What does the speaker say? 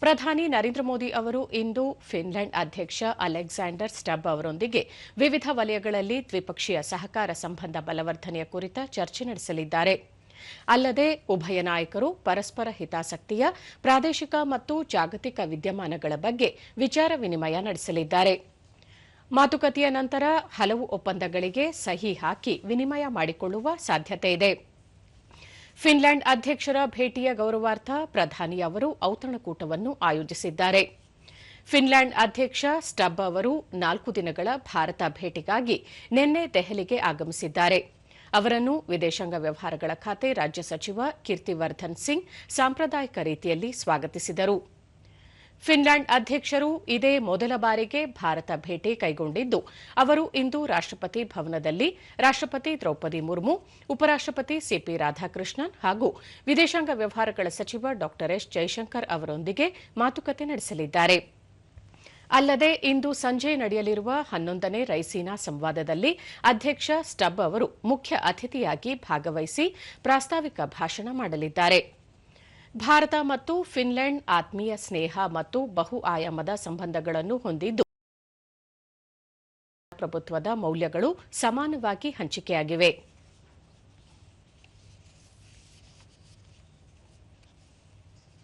ಪ್ರಧಾನಿ ನರೇಂದ್ರ ಮೋದಿ ಅವರು ಇಂದು ಫಿನ್ಲೆಂಡ್ ಅಧ್ಯಕ್ಷ ಅಲೆಕ್ಸಾಂಡರ್ ಸ್ಟಬ್ ಅವರೊಂದಿಗೆ ವಿವಿಧ ವಲಯಗಳಲ್ಲಿ ದ್ವಿಪಕ್ಷೀಯ ಸಹಕಾರ ಸಂಬಂಧ ಬಲವರ್ಧನೆಯ ಕುರಿತ ಚರ್ಚೆ ನಡೆಸಲಿದ್ದಾರೆ. ಅಲ್ಲದೆ ಉಭಯ ನಾಯಕರು ಪರಸ್ಪರ ಹಿತಾಸಕ್ತಿಯ ಪ್ರಾದೇಶಿಕ ಮತ್ತು ಜಾಗತಿಕ ವಿದ್ಯಮಾನಗಳ ಬಗ್ಗೆ ವಿಚಾರ ವಿನಿಮಯ ನಡೆಸಲಿದ್ದಾರೆ. ಮಾತುಕತೆಯ ನಂತರ ಹಲವು ಒಪ್ಪಂದಗಳಿಗೆ ಸಹಿ ಹಾಕಿ ವಿನಿಮಯ ಮಾಡಿಕೊಳ್ಳುವ ಸಾಧ್ಯತೆಯಿದೆ. ಫಿನ್ಲೆಂಡ್ ಅಧ್ಯಕ್ಷರ ಭೇಟಿಯ ಗೌರವಾರ್ಥ ಪ್ರಧಾನಿ ಅವರು ಔತಣಕೂಟವನ್ನು ಆಯೋಜಿಸಿದ್ದಾರೆ. ಫಿನ್ಲೆಂಡ್ ಅಧ್ಯಕ್ಷ ಸ್ಟಬ್ ಅವರು 4 ದಿನಗಳ ಭಾರತ ಭೇಟಿಗಾಗಿ ನಿನ್ನೆ ದೆಹಲಿಗೆ ಆಗಮಿಸಿದ್ದಾರೆ. ಅವರನ್ನು ವಿದೇಶಾಂಗ ವ್ಯವಹಾರಗಳ ಖಾತೆ ರಾಜ್ಯ ಸಚಿವ ಕೀರ್ತಿವರ್ಧನ್ ಸಿಂಗ್ ಸಾಂಪ್ರದಾಯಿಕ ರೀತಿಯಲ್ಲಿ ಸ್ವಾಗತಿಸಿದರು. ಫಿನ್ಲೆಂಡ್ ಅಧ್ಯಕ್ಷರು ಇದೇ ಮೊದಲ ಬಾರಿಗೆ ಭಾರತ ಭೇಟಿ ಕೈಗೊಂಡಿದ್ದು, ಅವರು ಇಂದು ರಾಷ್ಟ್ರಪತಿ ಭವನದಲ್ಲಿ ರಾಷ್ಟ್ರಪತಿ ದ್ರೌಪದಿ ಮುರ್ಮು, ಉಪರಾಷ್ಟ್ರಪತಿ ಸಿಪಿ ರಾಧಾಕೃಷ್ಣನ್ ಹಾಗೂ ವಿದೇಶಾಂಗ ವ್ಯವಹಾರಗಳ ಸಚಿವ ಡಾ ಎಸ್ ಜೈಶಂಕರ್ ಅವರೊಂದಿಗೆ ಮಾತುಕತೆ ನಡೆಸಲಿದ್ದಾರೆ. ಅಲ್ಲದೆ ಇಂದು ಸಂಜೆ ನಡೆಯಲಿರುವ 11ನೇ ರೈಸೀನಾ ಸಂವಾದದಲ್ಲಿ ಅಧ್ಯಕ್ಷ ಸ್ಟಬ್ ಅವರು ಮುಖ್ಯ ಅತಿಥಿಯಾಗಿ ಭಾಗವಹಿಸಿ ಪ್ರಾಸ್ತಾವಿಕ ಭಾಷಣ ಮಾಡಲಿದ್ದಾರೆ. ಭಾರತ ಮತ್ತು ಫಿನ್ಲೆಂಡ್ ಆತ್ಮೀಯ ಸ್ನೇಹ ಮತ್ತು ಬಹು ಆಯಾಮದ ಸಂಬಂಧಗಳನ್ನು ಹೊಂದಿದ್ದು, ಪ್ರಭುತ್ವದ ಮೌಲ್ಯಗಳು ಸಮಾನವಾಗಿ ಹಂಚಿಕೆಯಾಗಿವೆ.